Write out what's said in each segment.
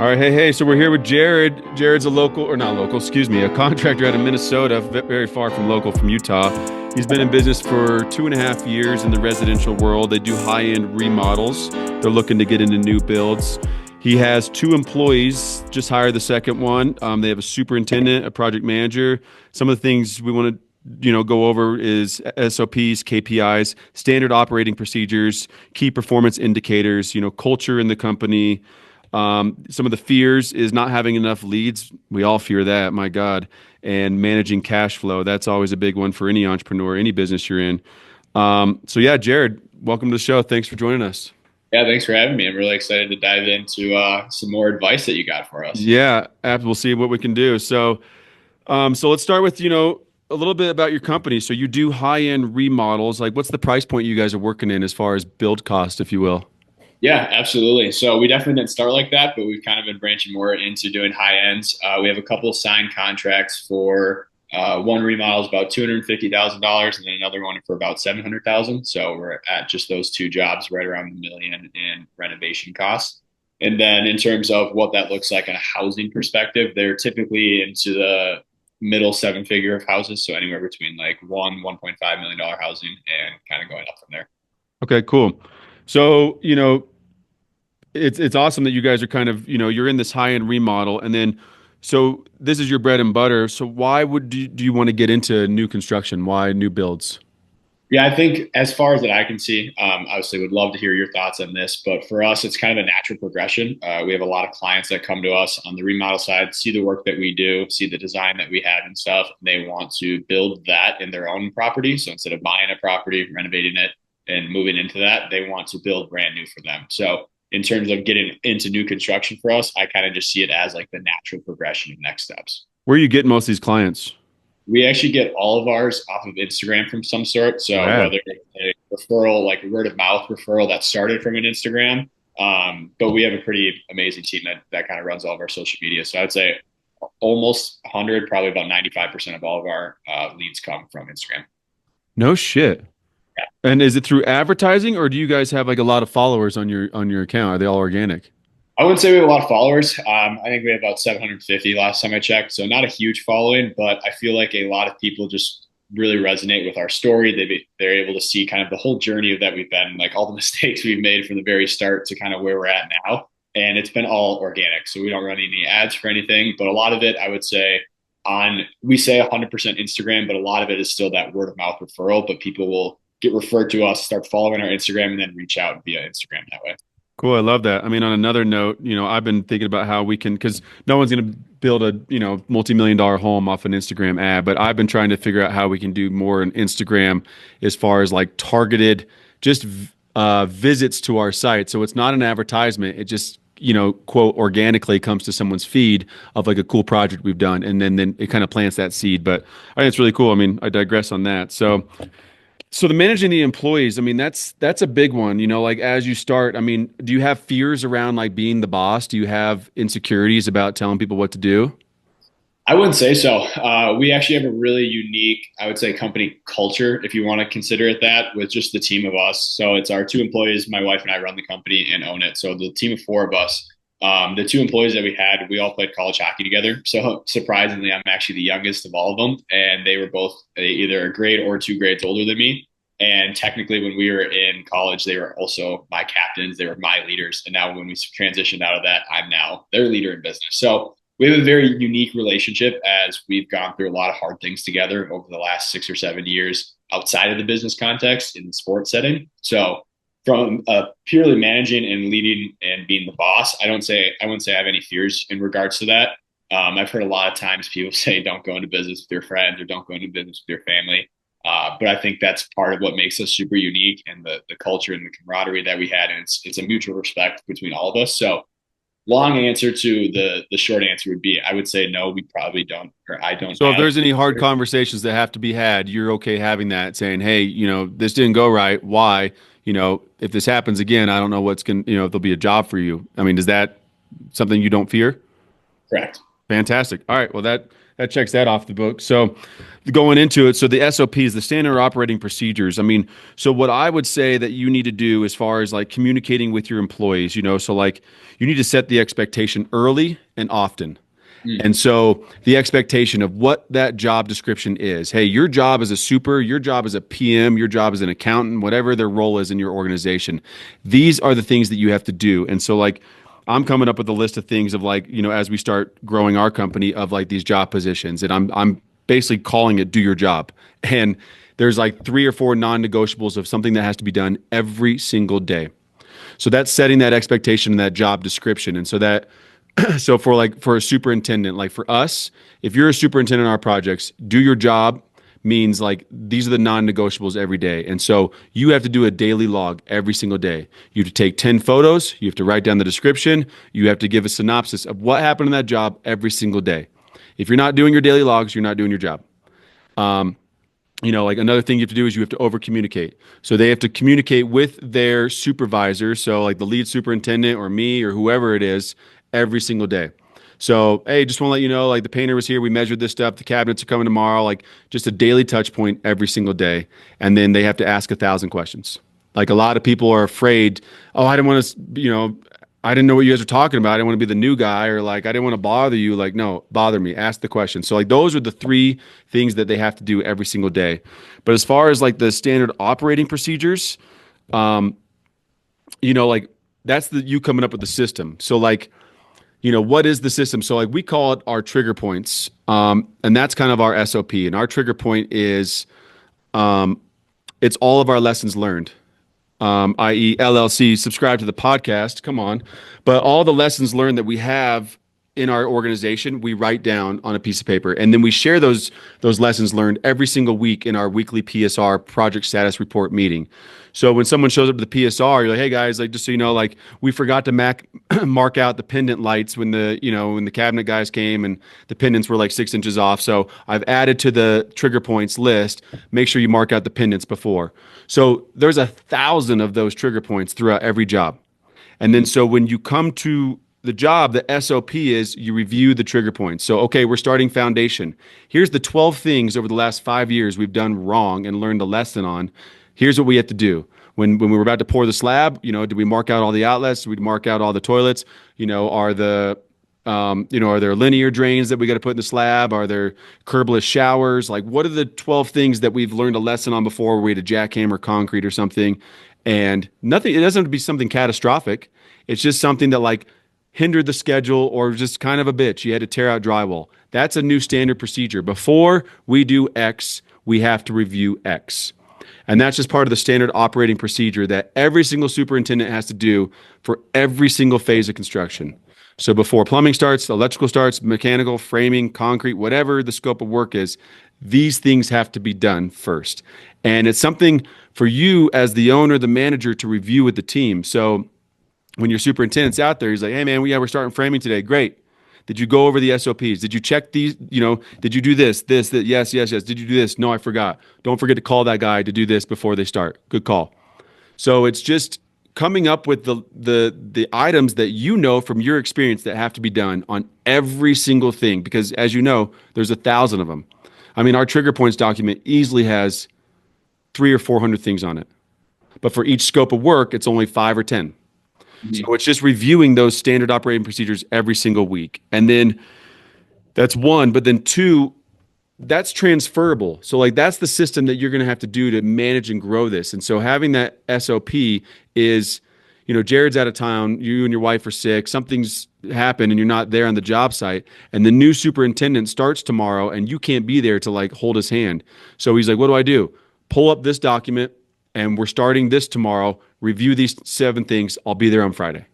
All right, hey. So we're here with Jared. Jared's a local, or not local, excuse me, a contractor out of Minnesota, very far from local, from Utah. He's been in business for 2.5 years in the residential world. They do high-end remodels. They're looking to get into new builds. He has 2 employees, just hired the second one. They have a superintendent, a project manager. Some of the things we want to go over is SOPs, KPIs, standard operating procedures, key performance indicators, culture in the company. Some of the fears is not having enough leads. We all fear that, my God. And managing cash flow. That's always a big one for any entrepreneur, any business you're in. So yeah, Jared, welcome to the show. Thanks for joining us. Yeah, thanks for having me. I'm really excited to dive into some more advice that you got for us. Yeah, we'll see what we can do. So let's start with, a little bit about your company. So you do high-end remodels. Like, what's the price point you guys are working in as far as build cost, if you will? Yeah, absolutely. So we definitely didn't start like that, but we've kind of been branching more into doing high ends. We have a couple of signed contracts for one remodel is about $250,000, and then another one for about $700,000. So we're at just those 2 jobs, right around $1 million in renovation costs. And then in terms of what that looks like in a housing perspective, they're typically into the middle 7-figure of houses, so anywhere between like $1.5 million housing and kind of going up from there. Okay, cool. So, it's awesome that you guys are kind of, you're in this high-end remodel, and then so this is your bread and butter. So why do you want to get into new construction? Why new builds? Yeah, I think as far as that I can see, obviously would love to hear your thoughts on this, but for us, it's kind of a natural progression. We have a lot of clients that come to us on the remodel side, see the work that we do, see the design that we have and stuff. And they want to build that in their own property. So instead of buying a property, renovating it, and moving into that, they want to build brand new for them. So in terms of getting into new construction for us, I kind of just see it as like the natural progression of next steps. Where are you getting most of these clients? We actually get all of ours off of Instagram from some sort. So whether it's a referral, like a word of mouth referral that started from an Instagram, but we have a pretty amazing team that kind of runs all of our social media. So I'd say almost 100, probably about 95% of all of our leads come from Instagram. No shit. And is it through advertising, or do you guys have like a lot of followers on your account? Are they all organic? I wouldn't say we have a lot of followers. I think we have about 750 last time I checked. So not a huge following, but I feel like a lot of people just really resonate with our story. They're able to see kind of the whole journey of that we've been, like all the mistakes we've made from the very start to kind of where we're at now. And it's been all organic. So we don't run any ads for anything, but a lot of it, I would say we say 100% Instagram, but a lot of it is still that word of mouth referral, but people will get referred to us, start following our Instagram, and then reach out via Instagram that way. Cool. I love that. I mean, on another note, I've been thinking about how we can, because no one's going to build a, multi-million-dollar home off an Instagram ad, but I've been trying to figure out how we can do more on Instagram as far as like targeted just visits to our site. So it's not an advertisement. It just, quote, organically comes to someone's feed of like a cool project we've done. And then it kind of plants that seed. But I think it's really cool. I mean, I digress on that. So the managing the employees, I mean, that's a big one, like as you start, I mean, do you have fears around like being the boss? Do you have insecurities about telling people what to do? I wouldn't say so. We actually have a really unique, I would say, company culture, if you want to consider it that, with just the team of us. So it's our 2 employees, my wife and I run the company and own it. So the team of 4 of us, the 2 employees that we had, we all played college hockey together. So surprisingly, I'm actually the youngest of all of them. And they were both either a grade or 2 grades older than me. And technically, when we were in college, they were also my captains. They were my leaders. And now when we transitioned out of that, I'm now their leader in business. So we have a very unique relationship as we've gone through a lot of hard things together over the last 6 or 7 years outside of the business context in the sports setting. So from purely managing and leading and being the boss, I wouldn't say I have any fears in regards to that. I've heard a lot of times people say, don't go into business with your friends or don't go into business with your family. But I think that's part of what makes us super unique, and the culture and the camaraderie that we had. And it's a mutual respect between all of us. So long answer to the short answer would be, I would say no, we probably don't, or I don't. So if there's any hard conversations that have to be had, you're okay having that, saying, hey, this didn't go right. Why? If this happens again, I don't know if there'll be a job for you. I mean, is that something you don't fear? Correct. Fantastic. All right. Well, that's that checks that off the book. So going into it, so the SOPs, the standard operating procedures. I mean, so what I would say that you need to do as far as like communicating with your employees, so like you need to set the expectation early and often. And so the expectation of what that job description is, hey, your job as a super, your job as a PM, your job as an accountant, whatever their role is in your organization, these are the things that you have to do. And so like I'm coming up with a list of things of like, as we start growing our company of like these job positions, and I'm basically calling it do your job. And there's like 3 or 4 non-negotiables of something that has to be done every single day. So that's setting that expectation in that job description. And so that so for a superintendent, like for us, if you're a superintendent on our projects, do your job means like these are the non-negotiables every day. And so you have to do a daily log every single day. You have to take 10 photos, you have to write down the description, you have to give a synopsis of what happened in that job every single day. If you're not doing your daily logs, you're not doing your job. Like another thing you have to do is you have to over communicate. So they have to communicate with their supervisor. So like the lead superintendent or me or whoever it is every single day. So, hey, just want to let you know, like the painter was here. We measured this stuff. The cabinets are coming tomorrow. Like just a daily touch point every single day. And then they have to ask 1,000 questions. Like a lot of people are afraid, oh, I didn't want to, I didn't know what you guys are talking about. I didn't want to be the new guy, or like, I didn't want to bother you. Like, no, bother me. Ask the question. So like those are the 3 things that they have to do every single day. But as far as like the standard operating procedures, like that's you coming up with the system. So like, what is the system? So like we call it our trigger points. And that's kind of our SOP. And our trigger point is, it's all of our lessons learned. I.e. LLC, subscribe to the podcast, come on. But all the lessons learned that we have in our organization, we write down on a piece of paper. And then we share those lessons learned every single week in our weekly PSR, project status report meeting. So when someone shows up to the PSR, you're like, hey guys, like just so you know, like we forgot to mark out the pendant lights when the cabinet guys came and the pendants were like 6 inches off. So I've added to the trigger points list, make sure you mark out the pendants before. So there's 1,000 of those trigger points throughout every job. And then so when you come to the job, the SOP is you review the trigger points. So, okay, we're starting foundation. Here's the 12 things over the last 5 years we've done wrong and learned a lesson on. Here's what we have to do. When we were about to pour the slab, did we mark out all the outlets? Did we mark out all the toilets? Are there linear drains that we got to put in the slab? Are there curbless showers? Like, what are the 12 things that we've learned a lesson on before where we had to jackhammer concrete or something? And nothing, it doesn't have to be something catastrophic. It's just something that like hindered the schedule or just kind of a bitch. You had to tear out drywall. That's a new standard procedure. Before we do X, we have to review X. And that's just part of the standard operating procedure that every single superintendent has to do for every single phase of construction. So before plumbing starts, electrical starts, mechanical, framing, concrete, whatever the scope of work is, these things have to be done first. And it's something for you as the owner, the manager to review with the team. So when your superintendent's out there, he's like, hey man, we're starting framing today. Great. Did you go over the SOPs? Did you check these? Did you do this? That? Yes. Did you do this? No, I forgot. Don't forget to call that guy to do this before they start. Good call. So it's just coming up with the items that from your experience that have to be done on every single thing, because as you know, there's 1,000 of them. I mean, our trigger points document easily has 300 or 400 things on it, but for each scope of work, it's only 5 or 10. So it's just reviewing those standard operating procedures every single week. And then that's 1, but then 2, that's transferable. So like that's the system that you're going to have to do to manage and grow this. And so having that SOP is, Jared's out of town, you and your wife are sick, something's happened and you're not there on the job site. And the new superintendent starts tomorrow and you can't be there to like hold his hand. So he's like, what do I do? Pull up this document and we're starting this tomorrow. Review these 7 things. I'll be there on Friday.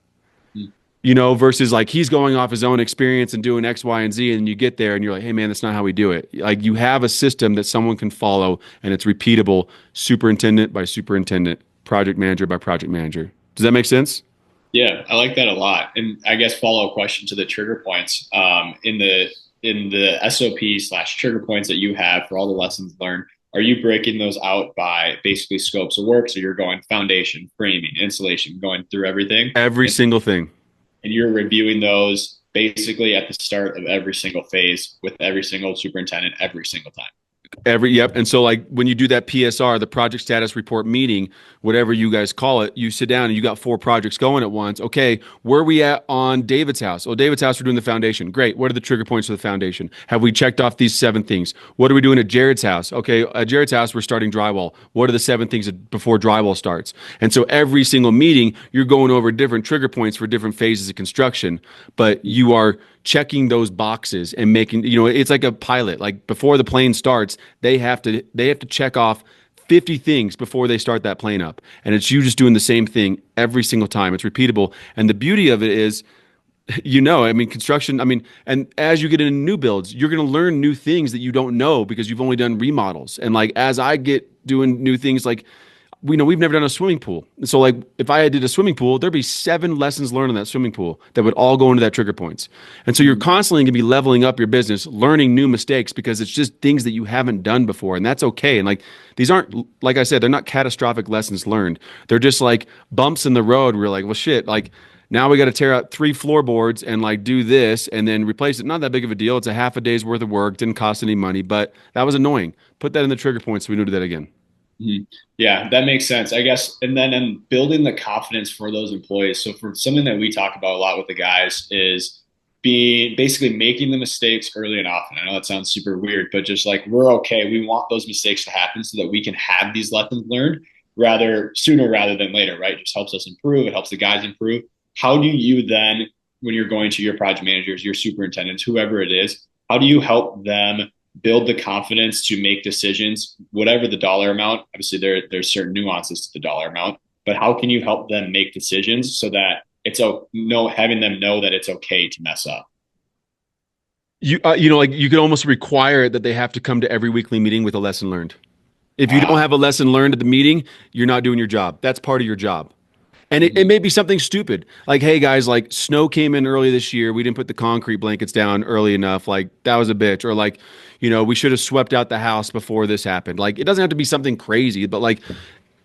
Versus like he's going off his own experience and doing X, Y, and Z. And you get there and you're like, hey man, that's not how we do it. Like you have a system that someone can follow and it's repeatable, superintendent by superintendent, project manager by project manager. Does that make sense? Yeah, I like that a lot. And I guess follow-up question to the trigger points. In the SOP/trigger points that you have for all the lessons learned, are you breaking those out by basically scopes of work? So you're going foundation, framing, insulation, going through everything? Every single thing. And you're reviewing those basically at the start of every single phase with every single superintendent every single time. Yep. And so like when you do that PSR, the project status report meeting, whatever you guys call it, you sit down and you got 4 projects going at once. Okay, where are we at on David's house? Oh, David's house, we're doing the foundation. Great. What are the trigger points for the foundation? Have we checked off these 7 things? What are we doing at Jared's house? Okay, at Jared's house, we're starting drywall. What are the 7 things before drywall starts? And so every single meeting, you're going over different trigger points for different phases of construction, but you are checking those boxes and making, it's like a pilot. Like before the plane starts, they have to check off 50 things before they start that plane up. And it's you just doing the same thing every single time. It's repeatable. And the beauty of it is, construction, and as you get into new builds, you're going to learn new things that you don't know because you've only done remodels. And like, as I get doing new things, like, we've never done a swimming pool. So like if I did a swimming pool, there'd be 7 lessons learned in that swimming pool that would all go into that trigger points. And so you're constantly going to be leveling up your business, learning new mistakes because it's just things that you haven't done before. And that's okay. And like, these aren't, like I said, they're not catastrophic lessons learned. They're just like bumps in the road where you're like, well, shit, like now we got to tear out 3 floorboards and like do this and then replace it. Not that big of a deal. It's a half a day's worth of work. Didn't cost any money, but that was annoying. Put that in the trigger points so we don't do that again. Mm-hmm. Yeah, that makes sense, I guess. And then in building the confidence for those employees. So for something that we talk about a lot with the guys is basically making the mistakes early and often. I know that sounds super weird, but just like we're okay. We want those mistakes to happen so that we can have these lessons learned sooner rather than later, right? It just helps us improve. It helps the guys improve. How do you then, when you're going to your project managers, your superintendents, whoever it is, how do you help them build the confidence to make decisions, whatever the dollar amount? Obviously, there's certain nuances to the dollar amount, but how can you help them make decisions so that having them know that it's okay to mess up? Like you could almost require it that they have to come to every weekly meeting with a lesson learned. If you don't have a lesson learned at the meeting, you're not doing your job. That's part of your job. And it may be something stupid. Like, hey guys, like snow came in early this year. We didn't put the concrete blankets down early enough. Like that was a bitch. Or like, we should have swept out the house before this happened. Like it doesn't have to be something crazy, but like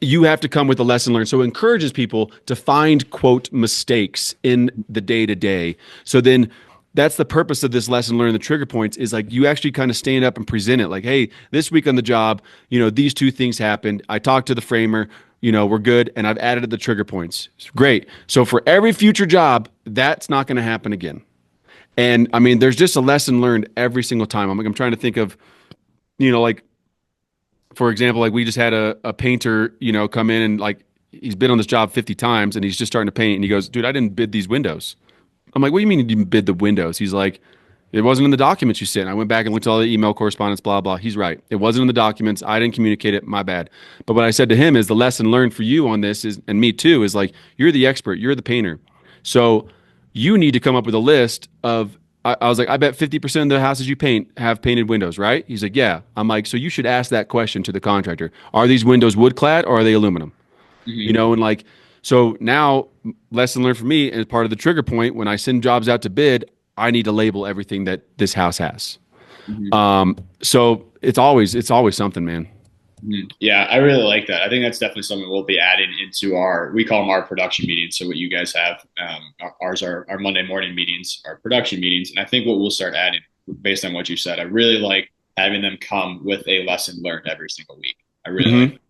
you have to come with a lesson learned. So it encourages people to find, quote, mistakes in the day to day. So then that's the purpose of this lesson learned, the trigger points, is like you actually kind of stand up and present it like, hey, this week on the job, these 2 things happened. I talked to the framer, we're good. And I've added the trigger points. Great. So for every future job, that's not going to happen again. And there's just a lesson learned every single time. I'm trying to think of, like, for example, like we just had a painter, come in and like, he's been on this job 50 times and he's just starting to paint. And he goes, dude, I didn't bid these windows. I'm like, what do you mean you didn't bid the windows? He's like, it wasn't in the documents you sent. I went back and looked at all the email correspondence, blah, blah. He's right. It wasn't in the documents. I didn't communicate it. My bad. But what I said to him is the lesson learned for you on this is, and me too, is like, you're the expert. You're the painter. So you need to come up with a list of, I was like, I bet 50% of the houses you paint have painted windows, right? He's like, yeah. I'm like, so you should ask that question to the contractor. Are these windows wood clad or are they aluminum? Mm-hmm. And like, so now lesson learned for me as part of the trigger point, when I send jobs out to bid, I need to label everything that this house has. Mm-hmm. So it's always something, man. Mm-hmm. Yeah, I really like that. I think that's definitely something we'll be adding into we call them our production meetings. So what you guys have, ours are our Monday morning meetings, our production meetings. And I think what we'll start adding based on what you said, I really like having them come with a lesson learned every single week. I really like it.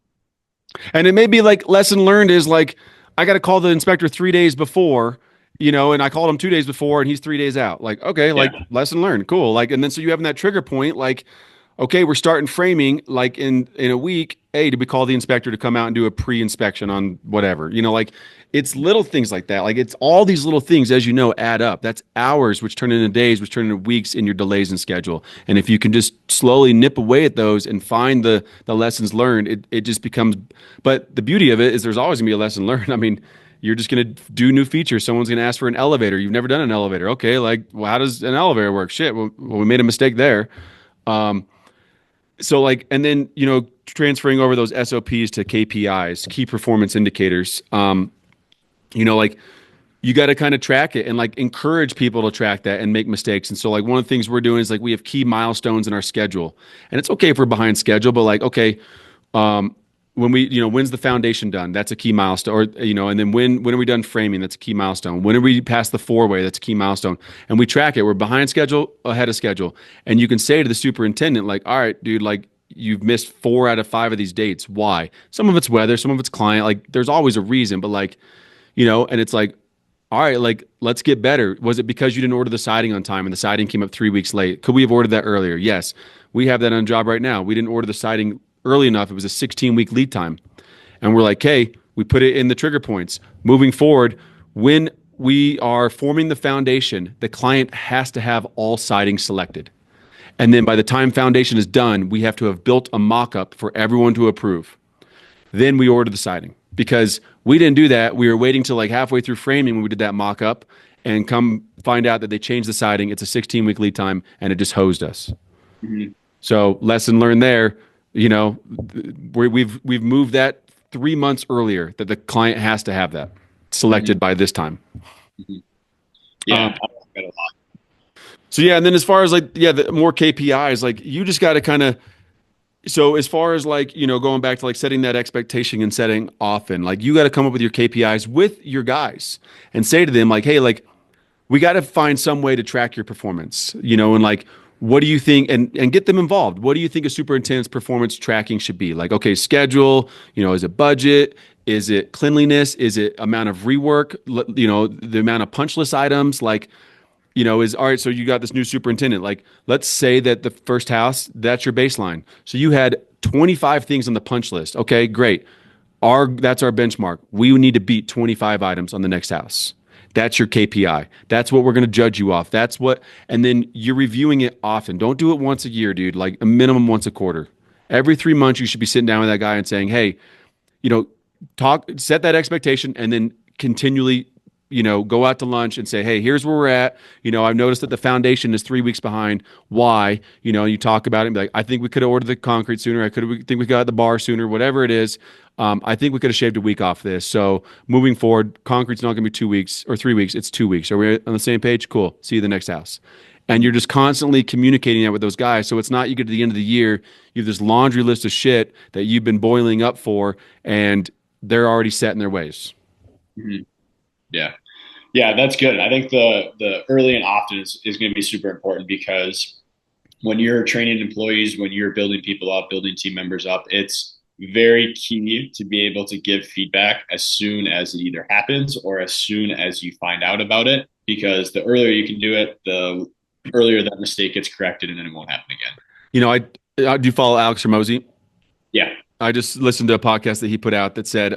And it may be like lesson learned is like, I got to call the inspector 3 days before, and I called him 2 days before and he's 3 days out. Like, okay, like lesson learned. Cool. Like, and then, so you have that trigger point, like, okay, we're starting framing like in a week. Hey, did we call the inspector to come out and do a pre-inspection on whatever? Like it's little things like that. Like it's all these little things, as add up. That's hours, which turn into days, which turn into weeks in your delays in schedule. And if you can just slowly nip away at those and find the lessons learned, it just becomes, but the beauty of it is there's always gonna be a lesson learned. You're just going to do new features. Someone's going to ask for an elevator. You've never done an elevator. Okay, like, well, how does an elevator work? Shit, well, we made a mistake there. So like, and then, transferring over those SOPs to KPIs, key performance indicators, like you got to kind of track it and like encourage people to track that and make mistakes. And so like one of the things we're doing is like, we have key milestones in our schedule, and it's okay if we're behind schedule, but like, okay, when we, when's the foundation done? That's a key milestone. Or, and then when are we done framing? That's a key milestone. When are we past the four-way? That's a key milestone. And we track it. We're behind schedule, ahead of schedule. And you can say to the superintendent, like, all right, dude, like you've missed 4 out of 5 of these dates. Why? Some of it's weather, some of it's client. Like there's always a reason, but like, and it's like, all right, like let's get better. Was it because you didn't order the siding on time and the siding came up 3 weeks late? Could we have ordered that earlier? Yes. We have that on job right now. We didn't order the siding early enough. It was a 16-week lead time. And we're like, hey, we put it in the trigger points. Moving forward, when we are forming the foundation, the client has to have all siding selected. And then by the time foundation is done, we have to have built a mock-up for everyone to approve. Then we order the siding. Because we didn't do that. We were waiting till like halfway through framing when we did that mock-up and come find out that they changed the siding. It's a 16-week lead time and it just hosed us. Mm-hmm. So lesson learned there, we've moved that 3 months earlier that the client has to have that selected by this time. Mm-hmm. Yeah, I like that a lot. So yeah, and then as far as like, the more KPIs, like you just got to kind of, so as far as like, going back to like setting that expectation and setting often, like you got to come up with your KPIs with your guys and say to them like, hey, like we got to find some way to track your performance, and like, what do you think, and get them involved. What do you think a superintendent's performance tracking should be? Like, okay, schedule, is it budget? Is it cleanliness? Is it amount of rework? The amount of punch list items, like, is all right. So you got this new superintendent. Like, let's say that the first house, that's your baseline. So you had 25 things on the punch list. Okay, great. That's our benchmark. We need to beat 25 items on the next house. That's your KPI. That's what we're going to judge you off. And then you're reviewing it often. Don't do it once a year, dude. Like a minimum once a quarter. Every 3 months, you should be sitting down with that guy and saying, hey, set that expectation, and then continually, go out to lunch and say, hey, here's where we're at. I've noticed that the foundation is 3 weeks behind. Why? You talk about it and be like, I think we could have ordered the concrete sooner. think we got the bar sooner, whatever it is. I think we could have shaved a week off this. So moving forward, concrete's not going to be 2 weeks or 3 weeks. It's 2 weeks. Are we on the same page? Cool. See you the next house. And you're just constantly communicating that with those guys. So it's not you get to the end of the year, you have this laundry list of shit that you've been boiling up for, and they're already set in their ways. Mm-hmm. Yeah. Yeah, that's good. I think the early and often is going to be super important, because when you're training employees, when you're building people up, building team members up, it's very key to be able to give feedback as soon as it either happens or as soon as you find out about it, because the earlier you can do it, the earlier that mistake gets corrected and then it won't happen again. I do follow Alex Hermosi. Yeah. I just listened to a podcast that he put out that said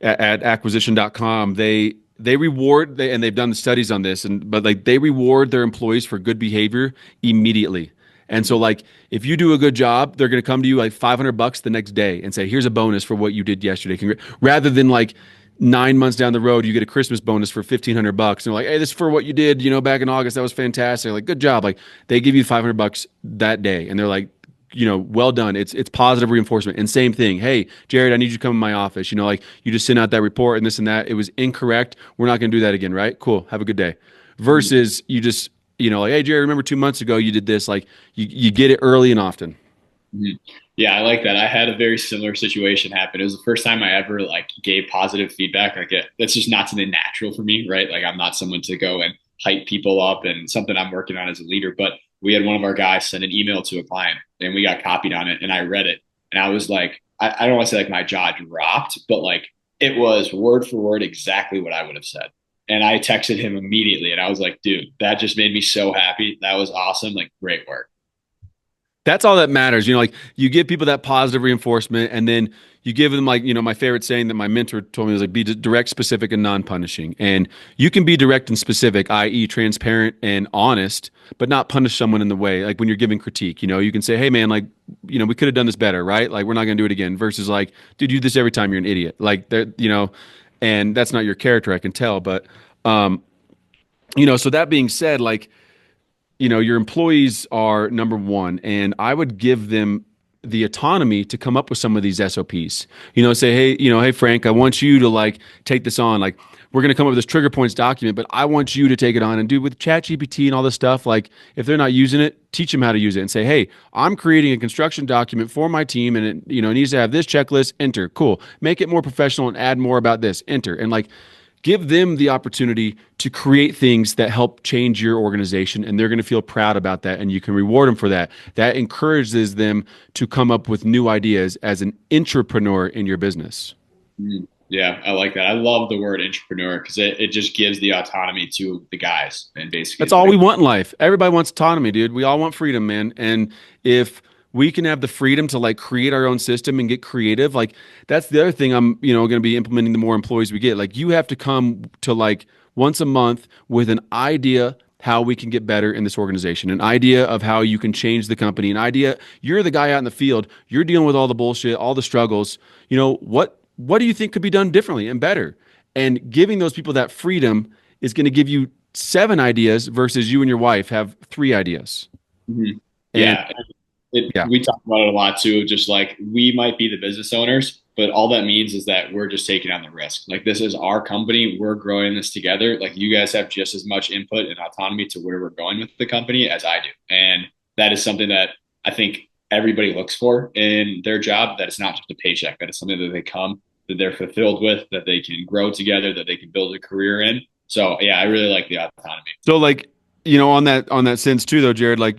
at acquisition.com, they reward, and they've done the studies on this, but like they reward their employees for good behavior immediately. And so like if you do a good job, they're going to come to you like $500 the next day and say, here's a bonus for what you did yesterday. Rather than like 9 months down the road, you get a Christmas bonus for $1,500. And they're like, hey, this is for what you did, back in August. That was fantastic. Like, good job. Like they give you $500 that day. And they're like, well done. It's positive reinforcement. And same thing. Hey, Jared, I need you to come in my office. Like you just sent out that report and this and that. It was incorrect. We're not going to do that again, right? Cool. Have a good day. Versus you just, like, hey, Jared, remember 2 months ago you did this. Like you get it early and often. Mm-hmm. Yeah, I like that. I had a very similar situation happen. It was the first time I ever like gave positive feedback. Like that's just not something natural for me, right? Like I'm not someone to go and hype people up, and something I'm working on as a leader. But we had one of our guys send an email to a client and we got copied on it, and I read it and I was like, I don't want to say like my jaw dropped, but like it was word for word exactly what I would have said. And I texted him immediately and I was like, dude, that just made me so happy. That was awesome. Like, great work. That's all that matters. Like you give people that positive reinforcement, and then you give them like, my favorite saying that my mentor told me was like, be direct, specific, and non-punishing. And you can be direct and specific, i.e. transparent and honest, but not punish someone in the way. Like when you're giving critique, you can say, hey man, like, we could have done this better, right? Like we're not going to do it again, versus like, dude, you do this every time, you're an idiot. Like and that's not your character, I can tell. But, so that being said, like, your employees are number one, and I would give them the autonomy to come up with some of these SOPs. Say, hey, hey Frank, I want you to like take this on. Like we're going to come up with this trigger points document, but I want you to take it on and do with ChatGPT and all this stuff. Like if they're not using it, teach them how to use it and say, hey, I'm creating a construction document for my team and it, needs to have this checklist, enter. Cool. Make it more professional and add more about this, enter. And like, give them the opportunity to create things that help change your organization, and they're going to feel proud about that, and you can reward them for that. That encourages them to come up with new ideas as an entrepreneur in your business. Yeah, I like that. I love the word entrepreneur because it just gives the autonomy to the guys. And basically, that's all we want in life. Everybody wants autonomy, dude. We all want freedom, man. And if we can have the freedom to like create our own system and get creative. Like that's the other thing I'm, going to be implementing the more employees we get. Like you have to come to like once a month with an idea how we can get better in this organization, an idea of how you can change the company, an idea. You're the guy out in the field. You're dealing with all the bullshit, all the struggles. What do you think could be done differently and better? And giving those people that freedom is going to give you 7 ideas versus you and your wife have 3 ideas. Mm-hmm. Yeah. We talk about it a lot too. Just like we might be the business owners, but all that means is that we're just taking on the risk. Like this is our company. We're growing this together. Like you guys have just as much input and autonomy to where we're going with the company as I do. And that is something that I think everybody looks for in their job, that it's not just a paycheck, that it's something that they come, that they're fulfilled with, that they can grow together, that they can build a career in. So yeah, I really like the autonomy. So like, on that sense too, though, Jared, like,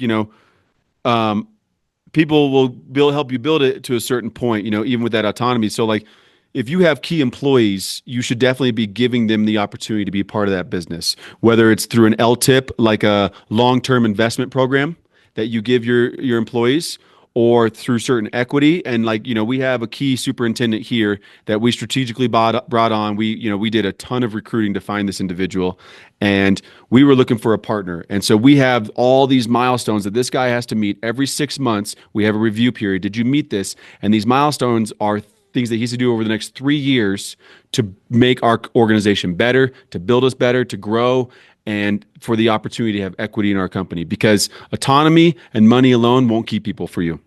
people will help you build it to a certain point, even with that autonomy. So like if you have key employees, you should definitely be giving them the opportunity to be a part of that business, whether it's through an LTIP, like a long-term investment program that you give your employees, or through certain equity. And like, we have a key superintendent here that we strategically brought on. We did a ton of recruiting to find this individual, and we were looking for a partner. And so we have all these milestones that this guy has to meet every 6 months. We have a review period. Did you meet this? And these milestones are things that he has to do over the next 3 years to make our organization better, to build us better, to grow, and for the opportunity to have equity in our company, because autonomy and money alone won't keep people for you.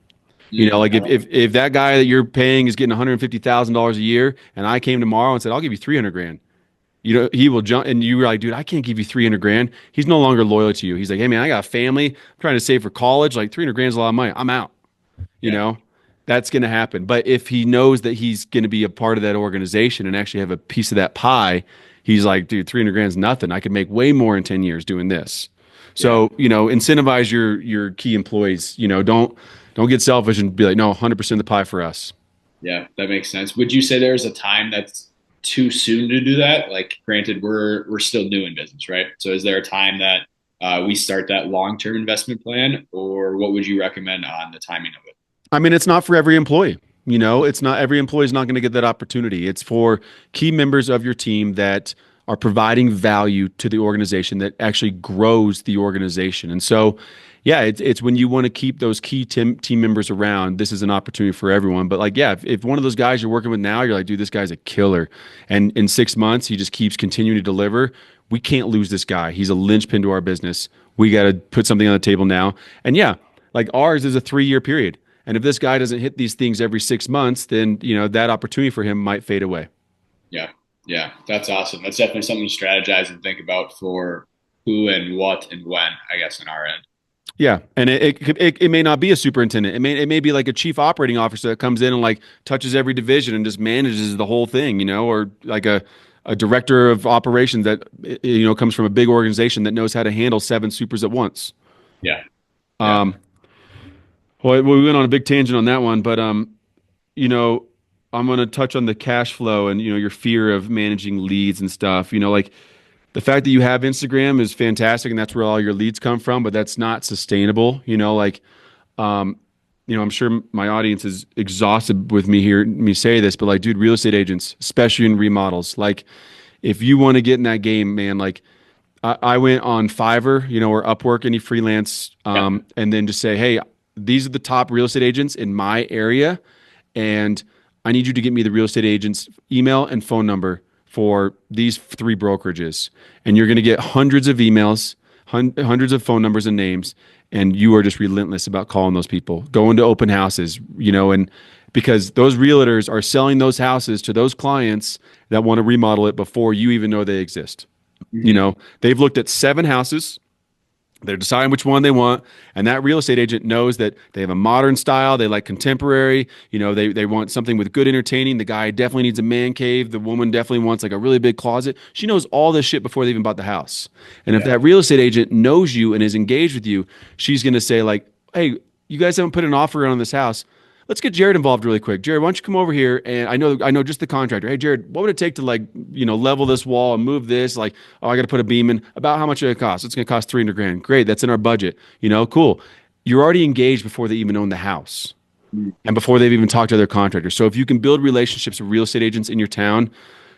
Like if that guy that you're paying is getting $150,000 a year, and I came tomorrow and said, I'll give you 300 grand, he will jump, and you were like, dude, I can't give you 300 grand. He's no longer loyal to you. He's like, hey man, I got a family. I'm trying to save for college. Like 300 grand is a lot of money. I'm out. That's going to happen. But if he knows that he's going to be a part of that organization and actually have a piece of that pie, he's like, dude, 300 grand is nothing. I could make way more in 10 years doing this. So, incentivize your key employees. Don't get selfish and be like, no, 100% of the pie for us. Yeah, that makes sense. Would you say there's a time that's too soon to do that? Like, granted, we're still new in business, right? So is there a time that we start that long-term investment plan, or what would you recommend on the timing of it? I mean, it's not for every employee. It's not every employee is not going to get that opportunity. It's for key members of your team that are providing value to the organization, that actually grows the organization. And so, yeah, it's when you want to keep those key team members around, this is an opportunity for everyone. But like, yeah, if one of those guys you're working with now, you're like, dude, this guy's a killer, and in 6 months he just keeps continuing to deliver, we can't lose this guy. He's a linchpin to our business. We got to put something on the table now. And yeah, like ours is a 3-year period. And if this guy doesn't hit these things every 6 months, then that opportunity for him might fade away. Yeah, that's awesome. That's definitely something to strategize and think about for who and what and when, I guess, on our end. Yeah, and it may not be a superintendent. It may be like a chief operating officer that comes in and like touches every division and just manages the whole thing, or like a director of operations that comes from a big organization that knows how to handle 7 supers at once. Yeah. Well, we went on a big tangent on that one, but I'm going to touch on the cash flow and your fear of managing leads and stuff. Like the fact that you have Instagram is fantastic, and that's where all your leads come from, but that's not sustainable. I'm sure my audience is exhausted with me hearing me say this, but like, dude, real estate agents, especially in remodels, like if you want to get in that game, man, like I went on Fiverr, or Upwork, any freelance, and then just say, hey, these are the top real estate agents in my area, and I need you to get me the real estate agent's email and phone number for these 3 brokerages. And you're going to get hundreds of emails, hundreds of phone numbers and names, and you are just relentless about calling those people, going to open houses, and because those realtors are selling those houses to those clients that want to remodel it before you even know they exist. Mm-hmm. You know, they've looked at 7 houses. They're deciding which one they want. And that real estate agent knows that they have a modern style. They like contemporary. You know, they want something with good entertaining. The guy definitely needs a man cave. The woman definitely wants like a really big closet. She knows all this shit before they even bought the house. And if that real estate agent knows you and is engaged with you, she's going to say like, hey, you guys haven't put an offer on this house. Let's get Jared involved really quick. Jared, why don't you come over here? And I know just the contractor. Hey, Jared, what would it take to like, you know, level this wall and move this? Like, oh, I got to put a beam in. About how much it cost? It's going to cost $300,000. Great, that's in our budget. You know, cool. You're already engaged before they even own the house, and before they've even talked to their contractor. So if you can build relationships with real estate agents in your town,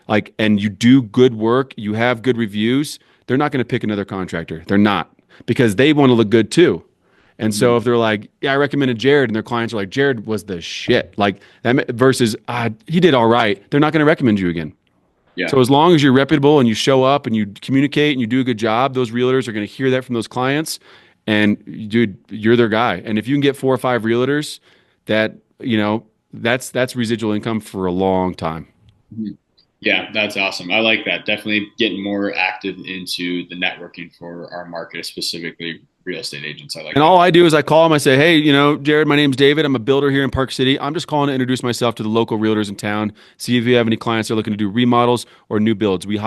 like, and you do good work, you have good reviews, they're not going to pick another contractor. They're not, because they want to look good too. And so if they're like, yeah, I recommended Jared, and their clients are like, Jared was the shit, like that versus he did all right, they're not going to recommend you again. Yeah. So as long as you're reputable and you show up and you communicate and you do a good job, those realtors are going to hear that from those clients, and dude, you're their guy. And if you can get 4 or 5 realtors, that, you know, that's residual income for a long time. Yeah, that's awesome. I like that. Definitely getting more active into the networking for our market, specifically real estate agents. I like. And all I do is I call them. I say, hey, you know, Jared, my name's David. I'm a builder here in Park City. I'm just calling to introduce myself to the local realtors in town. See if you have any clients that are looking to do remodels or new builds. We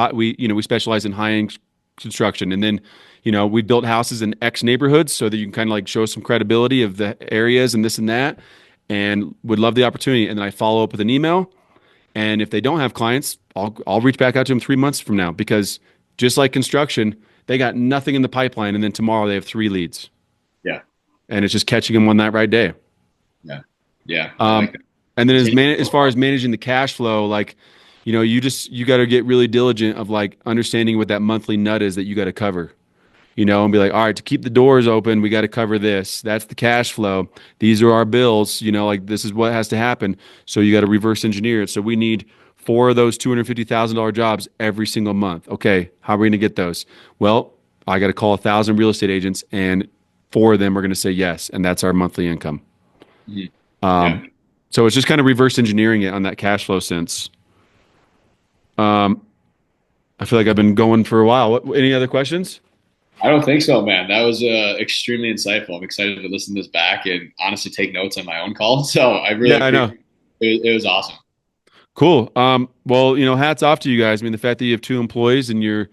specialize in high-end construction, and then, you know, we built houses in X neighborhoods so that you can kind of like show some credibility of the areas and this and that, and would love the opportunity. And then I follow up with an email. And if they don't have clients, I'll reach back out to them 3 months from now, because just like construction, they got nothing in the pipeline, and then tomorrow they have 3 leads. Yeah. And it's just catching them on that right day. Yeah. Yeah. And then as far as managing the cash flow, like, you know, you got to get really diligent of like understanding what that monthly nut is that you got to cover, you know, and be like, all right, to keep the doors open, we got to cover this. That's the cash flow. These are our bills, you know, like this is what has to happen. So you got to reverse engineer it. So we need 4 of those $250,000 jobs every single month. Okay, how are we going to get those? Well, I got to call 1,000 real estate agents, and 4 of them are going to say yes, and that's our monthly income. So it's just kind of reverse engineering it on that cash flow sense. I feel like I've been going for a while. Any other questions? I don't think so, man. That was extremely insightful. I'm excited to listen to this back and honestly take notes on my own call. So I know it was awesome. Cool. Well, you know, hats off to you guys. I mean, the fact that you have 2 employees and you're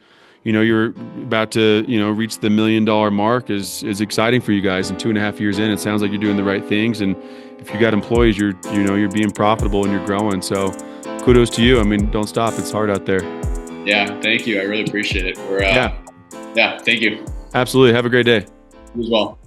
about to, you know, reach the $1 million mark is exciting for you guys. And 2.5 years in, it sounds like you're doing the right things. And if you got employees, you're being profitable and you're growing. So kudos to you. I mean, don't stop. It's hard out there. Yeah. Thank you. I really appreciate it. Yeah. Thank you. Absolutely. Have a great day. You as well.